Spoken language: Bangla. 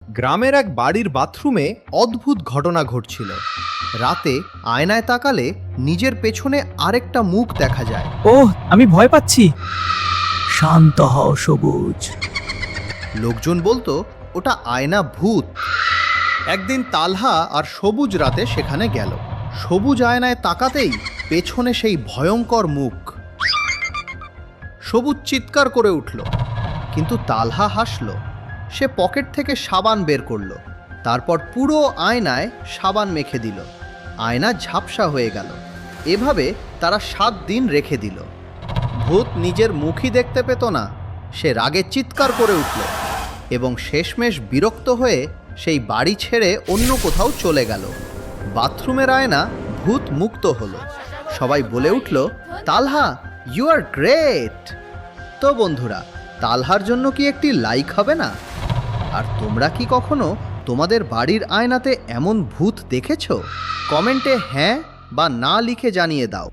গ্রামের এক বাড়ির বাথরুমে অদ্ভুত ঘটনা ঘটছিল। রাতে আয়নায় তাকালে নিজের পেছনে আরেকটা মুখ দেখা যায়। ওহ, আমি ভয় পাচ্ছি। শান্ত হও সবুজ। লোকজন বলতো ওটা আয়না ভূত। একদিন তালহা আর সবুজ রাতে সেখানে গেল। সবুজ আয়নায় তাকাতেই পেছনে সেই ভয়ঙ্কর মুখ। সবুজ চিৎকার করে উঠল, কিন্তু তালহা হাসল। সে পকেট থেকে সাবান বের করলো, তারপর পুরো আয়নায় সাবান মেখে দিল। আয়না ঝাপসা হয়ে গেল। এভাবে তারা 7 দিন রেখে দিল। ভূত নিজের মুখই দেখতে পেত না। সে রাগে চিৎকার করে উঠল এবং শেষমেশ বিরক্ত হয়ে সেই বাড়ি ছেড়ে অন্য কোথাও চলে গেল। বাথরুমের আয়না ভূত মুক্ত হলো। সবাই বলে উঠল, তালহা, ইউ আর গ্রেট। তো বন্ধুরা, তালহার জন্য কি একটি লাইক হবে না? আর তোমরা কি কখনো তোমাদের বাড়ির আয়নাতে এমন ভূত দেখেছো? কমেন্টে হ্যাঁ বা না লিখে জানিয়ে দাও।